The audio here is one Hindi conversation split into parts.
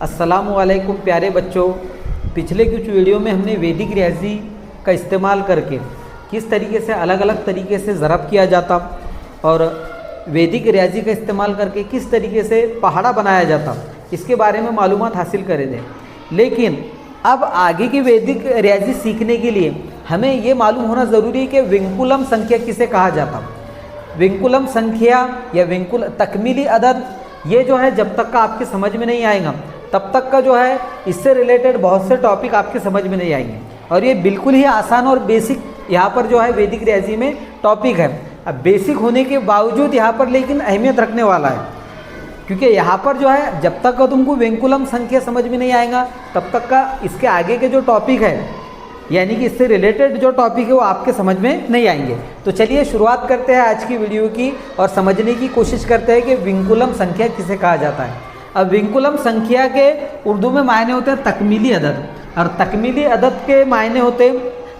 अस्सलामुअलैकुम प्यारे बच्चों। पिछले कुछ वीडियो में हमने वैदिक रियाजी का इस्तेमाल करके किस तरीके से अलग अलग तरीके से ज़रब किया जाता और वैदिक रियाजी का इस्तेमाल करके किस तरीके से पहाड़ा बनाया जाता, इसके बारे में मालूमात हासिल करे थे। लेकिन अब आगे की वैदिक रियाजी सीखने के लिए हमें ये मालूम होना ज़रूरी है कि विंकुलम संख्या किसे कहा जाता। विंकुलम संख्या या तकमीली अदद, ये जो है जब तक का आपके समझ में नहीं आएगा तब तक का जो है इससे रिलेटेड बहुत से टॉपिक आपके समझ में नहीं आएंगे। और ये बिल्कुल ही आसान और बेसिक यहाँ पर जो है वैदिक रियाजी में टॉपिक है। अब बेसिक होने के बावजूद यहाँ पर लेकिन अहमियत रखने वाला है, क्योंकि यहाँ पर जो है जब तक का तुमको विंकुलम संख्या समझ में नहीं आएगा तब तक का इसके आगे के जो टॉपिक है, यानी कि इससे रिलेटेड जो टॉपिक है वो आपके समझ में नहीं आएंगे। तो चलिए शुरुआत करते हैं आज की वीडियो की और समझने की कोशिश करते हैं कि विंकुलम संख्या किसे कहा जाता है। अब विंकुलम संख्या के उर्दू में मायने होते हैं तकमीली अदद, और तकमीली अदद के मायने होते,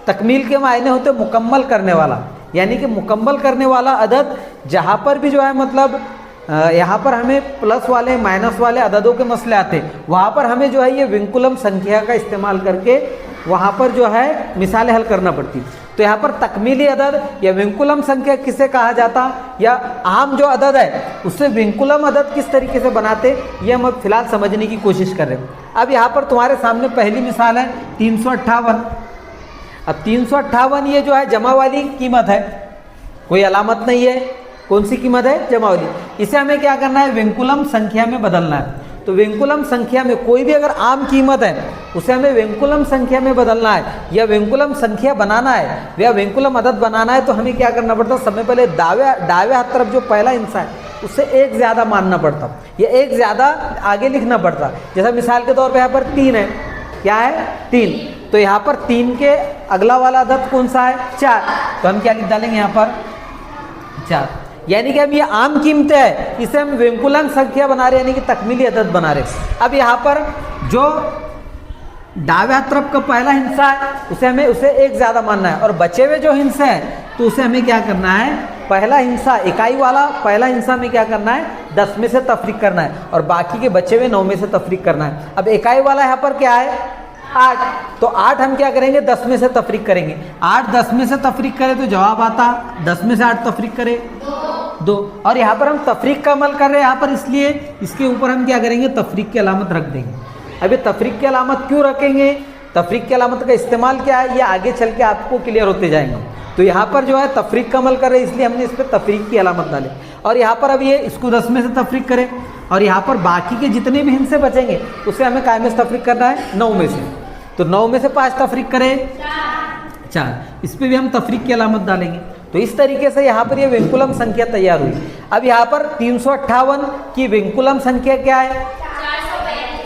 तकमील के मायने होते मुकम्मल करने वाला, यानी कि मुकम्मल करने वाला अदद। जहाँ पर भी जो है मतलब यहाँ पर हमें प्लस वाले माइनस वाले अददों के मसले आते हैं, वहाँ पर हमें जो है ये विंकुलम संख्या का इस्तेमाल करके वहाँ पर जो है मिसालें हल करना पड़ती। तो यहाँ पर तकमीली अदद या विंकुलम संख्या किसे कहा जाता, या आम जो अदद है उससे विंकुलम अदद किस तरीके से बनाते, ये हम अब फिलहाल समझने की कोशिश कर रहे हैं। अब यहाँ पर तुम्हारे सामने पहली मिसाल है 358। अब 358 ये जो है जमा वाली कीमत है, कोई अलामत नहीं है। कौन सी कीमत है? जमा वाली। इसे हमें क्या करना है? विंकुलम संख्या में बदलना है। तो विंकुलम संख्या में कोई भी अगर आम कीमत है उसे हमें विंकुलम संख्या में बदलना है, या विंकुलम संख्या बनाना है या विंकुलम अदद बनाना है, तो हमें क्या करना पड़ता है? सबसे पहले दावे हाथ तरफ जो पहला हिस्सा है उससे एक ज़्यादा मानना पड़ता, या एक ज़्यादा आगे लिखना पड़ता। जैसा मिसाल के तौर पर यहाँ पर 3 है, क्या है? 3। तो यहाँ पर 3 के अगला वाला अदद कौन सा है? 4। तो हम क्या लिख डालेंगे यहाँ पर? 4। यानी कि हम ये आम कीमतें है, इसे हम विंकुलम संख्या बना रहे, यानी कि तकमीली अदद बना रहे। अब यहाँ पर जो दावे हाथ तरफ का पहला हिस्सा है उसे एक ज़्यादा मानना है, और बचे हुए जो हिस्से हैं तो उसे हमें क्या करना है? पहला हिस्सा इकाई वाला पहला हिस्सा में क्या करना है? 10 में से तफरीक करना है, और बाकी के बचे हुए 9 में से तफरीक करना है। अब इकाई वाला यहाँ पर क्या है? 8। तो 8 हम क्या करेंगे? 10 में से तफरीक करेंगे। 8 10 में से तफरीक करें तो जवाब आता 10 में से 8 तफरीक करें 2। और यहाँ पर हम तफरीक का अमल कर रहे हैं यहाँ पर, इसलिए इसके ऊपर हम क्या करेंगे? तफरीक की अलामत रख देंगे। अब ये तफरीक की अलामत क्यों रखेंगे? तफरीक की अलामत का इस्तेमाल क्या है, ये आगे चल के आपको क्लियर होते जाएंगे। तो यहाँ पर जो है तफरीक का अमल कर रहे हैं, इसलिए हमने इस पर तफरीक की अलामत डाली। और यहाँ पर अब ये इसको 10 में से तफरीक करें, और यहाँ पर बाकी के जितने भी हिस्से बचेंगे उसे हमें काय में से तफरीक करना है? 9 में से। तो 9 में से 5 तफरीक करें 4। इस पर भी हम तफरीक की अलामत डालेंगे। तो इस तरीके से यहाँ पर ये विंकुलम संख्या तैयार हुई। अब यहाँ पर 358 की विंकुलम संख्या क्या है?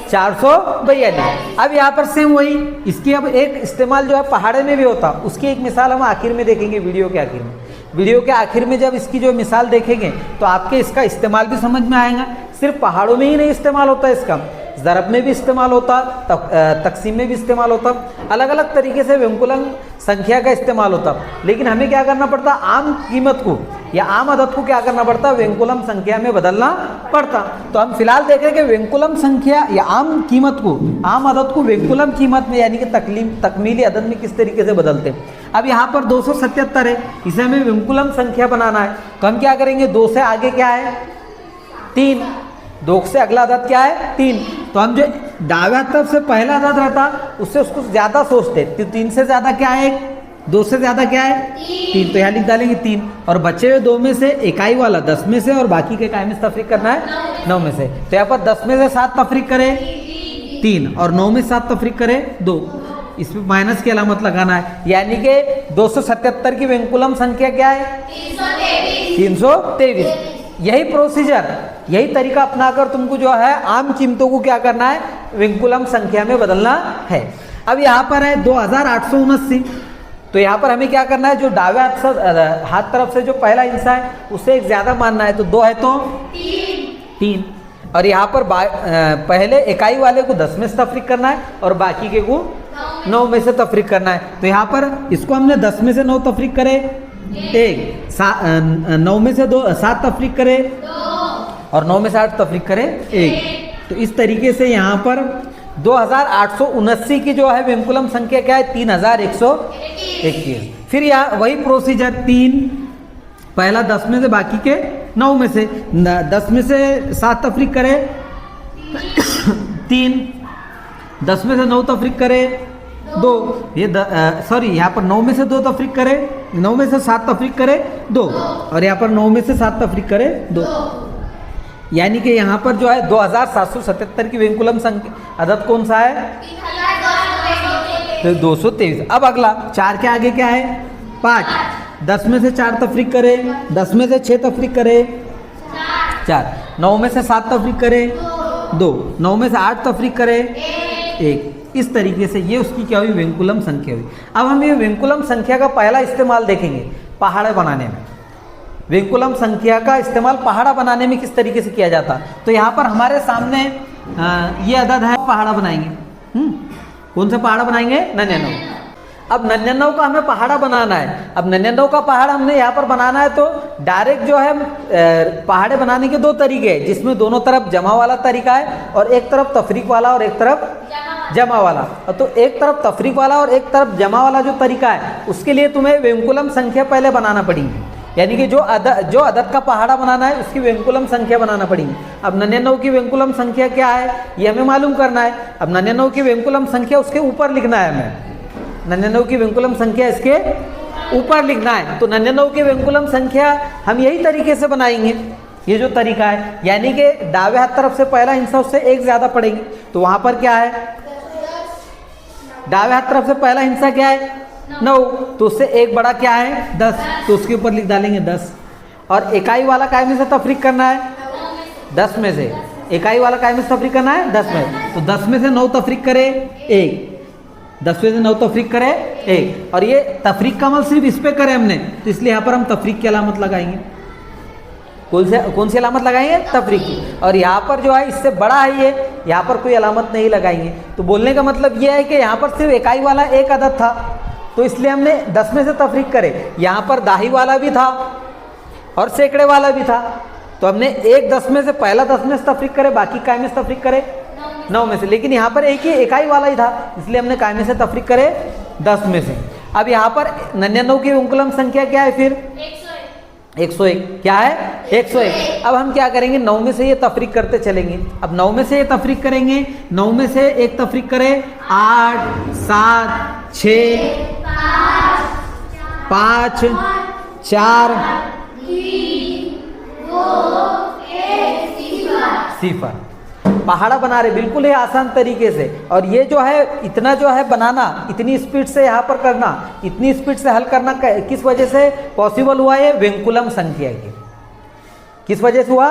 442। अब यहाँ पर सेम वही, इसकी अब एक इस्तेमाल जो है पहाड़े में भी होता, उसकी एक मिसाल हम आखिर में देखेंगे, वीडियो के आखिर में। वीडियो के आखिर में जब इसकी जो मिसाल देखेंगे तो आपके इसका इस्तेमाल भी समझ में आएगा। सिर्फ पहाड़ों में ही नहीं इस्तेमाल होता इसका, ज़रब में भी इस्तेमाल होता, तकसीम में भी इस्तेमाल होता, अलग अलग तरीके से विंकुलम संख्या का इस्तेमाल होता। लेकिन हमें क्या करना पड़ता? आम कीमत को या आम अदद को क्या करना पड़ता? विंकुलम संख्या में बदलना पड़ता। तो हम फिलहाल देख रहे हैं कि विंकुलम संख्या या आम कीमत को, आम अदद को विंकुलम कीमत में यानी कि तकमीली अदद में किस तरीके से बदलते हैं। अब यहाँ पर 277 है, इसे हमें विंकुलम संख्या बनाना है। तो हम क्या करेंगे? 2 से आगे क्या है? 3। 2 से अगला अदद क्या है? 3। तो हम जो दावे तरफ से पहला अदद रहता उससे उसको ज़्यादा सोचते। तो 3 से ज़्यादा क्या है? 2 से ज़्यादा क्या है? 3। तो यहाँ लिख डालेंगे 3, और बचे हुए 2 में से इकाई वाला 10 में से और बाकी के इकाई में से तफरीक करना है 9 में से। तो यहाँ पर 10 में से 7 तफरीक करें 3, और 9 में 7 तफरीक करें 2। इसमें माइनस की अलामत लगाना है, यानी कि 277 की विंकुलम संख्या क्या है? 323। यही प्रोसीजर, यही तरीका अपनाकर तुमको जो है आम कीमतों को क्या करना है? विंकुलम संख्या में बदलना है। अब यहाँ पर है 2879। तो यहाँ पर हमें क्या करना है? जो दावे हाथ तरफ से जो पहला हिस्सा है उससे एक ज़्यादा मानना है। तो 2 है तो 3। और यहाँ पर पहले इकाई वाले को 10 में से तफरीक करना है और बाकी के को 9 में से तफरीक करना है। तो यहाँ पर इसको हमने 10 में से 9 तफरीक करे 1, 9 में से 7 तफरीक करे और 9 में से 8 तफरीक करे 1। तो इस तरीके से यहाँ पर 2879 की जो है विंकुलम संख्या क्या है, 3121। फिर यहाँ वही प्रोसीजर, 3 पहला 10 में से, बाकी के 9 में से, 10 में से 7 तफरीक करे 3, 10 में से 9 तफरीक करे 2, ये सॉरी यहाँ पर 9 में से 2 तफरीक करे, 9 में से 7 तफरीक करे 2, और यहाँ पर 9 में से 7 तफरीक करे 2, यानी कि यहाँ पर जो है 2777 की विंकुलम संख्या अदद कौन सा है, तो 223। अब अगला 4 के आगे क्या है, 5, 10 में से 4 तफरीक करे, 10 में से 6 तफरीक करे 4, 9 में से 7 तफरीक करे 2, 9 में से 8 तफरीक करे 1। इस तरीके से ये उसकी क्या हुई, विंकुलम संख्या हुई। अब हम ये विंकुलम संख्या का पहला इस्तेमाल देखेंगे पहाड़ा बनाने में। विंकुलम संख्या का इस्तेमाल पहाड़ा बनाने में किस तरीके से किया जाता। तो यहाँ पर हमारे सामने ये अदद है, पहाड़ा बनाएंगे। कौन सा पहाड़ा बनाएंगे, 99। अब 99 का हमें पहाड़ा बनाना है। अब 99 का पहाड़ा हमने यहाँ पर बनाना है, तो डायरेक्ट जो है पहाड़े बनाने के 2 तरीके हैं, जिसमें दोनों तरफ जमा वाला तरीका है और एक तरफ तफरीक वाला और एक तरफ जमा वाला। तो एक तरफ तफरीक वाला और एक तरफ जमा वाला जो तरीका है, उसके लिए तुम्हें विंकुलम संख्या पहले बनाना पड़ेगी, यानी कि जो अदद का पहाड़ा बनाना है उसकी विंकुलम संख्या बनाना पड़ेगी। अब 99 की विंकुलम संख्या क्या है ये हमें मालूम करना है। अब 99 की विंकुलम संख्या उसके ऊपर लिखना है हमें, 99 की विंकुलम संख्या इसके ऊपर लिखना है। तो 99 की विंकुलम संख्या हम यही तरीके से बनाएंगे, ये जो तरीका है, यानी कि दावे हाथ तरफ से पहला हिस्सा उससे 1 ज़्यादा पड़ेंगे। तो वहाँ पर क्या है, दावे हाथ तरफ से पहला हिस्सा क्या है 9, तो उससे 1 बड़ा क्या है 10, तो उसके ऊपर लिख डालेंगे 10। और इकाई वाला काय में से तफरीक करना है 10 में से, इकाई वाला काय में से तफरीक करना है 10 में, तो 10 में से 9 तफरीक करे 1, 10 में से 9 तफरीक करे 1। और ये तफरीक का अमल सिर्फ इस पे करे हमने, तो इसलिए यहाँ पर हम तफरीक की अलामत लगाएंगे। कौन सी अलामत लगाएंगे, तफरीक की। और यहाँ पर जो है इससे बड़ा है ये, यहाँ पर कोई अलामत नहीं लगाएंगे। तो बोलने का मतलब ये है कि यहाँ पर सिर्फ इकाई वाला 1 अदद था, तो इसलिए हमने 10 में से तफरीक करे। यहाँ पर दाही वाला भी था और सैकड़े वाला भी था, तो हमने एक 10 में से, पहला 10 में से तफरीक करे, बाकी काय में से तफरीक करे 9 में से। लेकिन यहाँ पर एक ही इकाई वाला ही था, इसलिए हमने काय में से तफरीक करे 10 में से। अब यहाँ पर 99 की विंकुलम संख्या क्या है, फिर 101। क्या है 101। अब हम क्या करेंगे, 9 में से ये तफरीक करते चलेंगे। अब 9 में से ये तफरीक करेंगे, 9 में से 1 तफरीक करे 8, 7, 6, 5, 4, 0। पहाड़ा बना रहे बिल्कुल ही आसान तरीके से। और ये जो है इतना जो है बनाना, इतनी स्पीड से यहाँ पर करना, इतनी स्पीड से हल करना किस वजह से पॉसिबल हुआ, ये विंकुलम संख्या की। किस वजह से हुआ,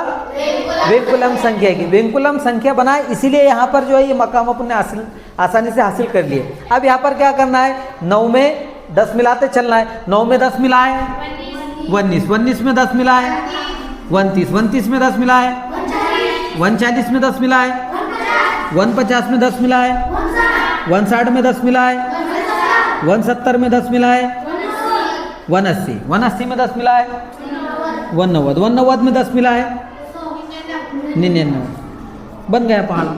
विंकुलम संख्या की। विंकुलम संख्या बनाए, इसीलिए यहाँ पर जो है ये मकाम अपने आसानी से हासिल कर लिए। अब यहाँ पर क्या करना है, 9 में 10 मिलाते चलना है। 9 में 10 मिलाए 19, 19 में 10 मिलाए 29, 29 में 10 मिलाए 39 में 10 मिलाए 49 में 10 मिलाए 59 में 10 मिलाए 69 में 10 मिलाए 89 में 10 मिलाए 99 में 10 मिलाए 99। बन गया पहाड़ा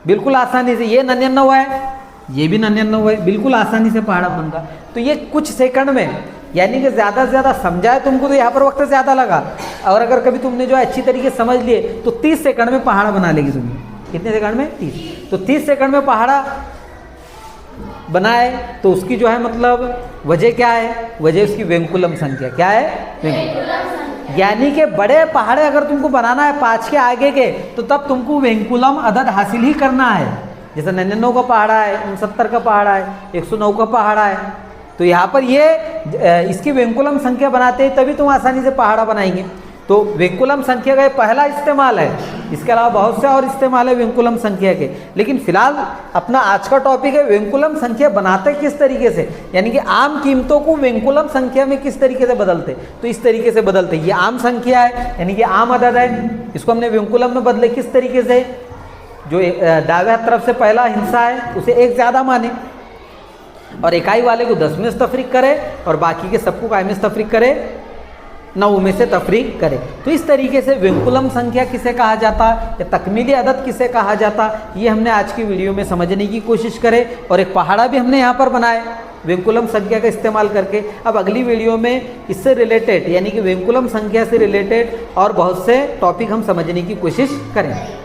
बिल्कुल आसानी से। ये 99 है, ये भी 99 है, बिल्कुल आसानी से पहाड़ा बन गया। तो ये कुछ सेकंड में, यानी कि ज़्यादा से ज़्यादा समझाए तुमको तो यहाँ पर वक्त ज़्यादा लगा, और अगर कभी तुमने जो है अच्छी तरीके से समझ लिए तो 30 सेकंड में पहाड़ा बना लेगी तुमने। कितने सेकंड में, 30। तो 30 सेकंड में पहाड़ा बनाए तो उसकी जो है मतलब वजह क्या है, वजह उसकी विंकुलम संख्या। क्या है, विंकुलम। यानी कि बड़े पहाड़े अगर तुमको बनाना है 5 के आगे के, तो तब तुमको विंकुलम अदद हासिल ही करना है। जैसे 99 का पहाड़ा है, 69 का पहाड़ा है, 109 का पहाड़ा है। तो यहाँ पर ये इसकी विंकुलम संख्या बनाते हैं तभी तुम आसानी से पहाड़ा बनाएंगे। तो विंकुलम संख्या का पहला इस्तेमाल है, इसके अलावा बहुत से और इस्तेमाल है विंकुलम संख्या के। लेकिन फिलहाल अपना आज का टॉपिक है विंकुलम संख्या बनाते किस तरीके से, यानी कि आम कीमतों को विंकुलम संख्या में किस तरीके से बदलते। तो इस तरीके से बदलते, ये आम संख्या है यानी कि आम अदद है, इसको हमने विंकुलम में बदले किस तरीके से, जो दावे तरफ से पहला हिस्सा है उसे 1 ज़्यादा माने और इकाई वाले को 10 में तफरीक करे और बाकी के सबको काय में तफरीक करे 9 में से तफरीक करें। तो इस तरीके से विंकुलम संख्या किसे कहा जाता या तकमीली अदद किसे कहा जाता, ये हमने आज की वीडियो में समझने की कोशिश करे और एक पहाड़ा भी हमने यहाँ पर बनाया विंकुलम संख्या का इस्तेमाल करके। अब अगली वीडियो में इससे रिलेटेड यानी कि विंकुलम संख्या से रिलेटेड और बहुत से टॉपिक हम समझने की कोशिश करें।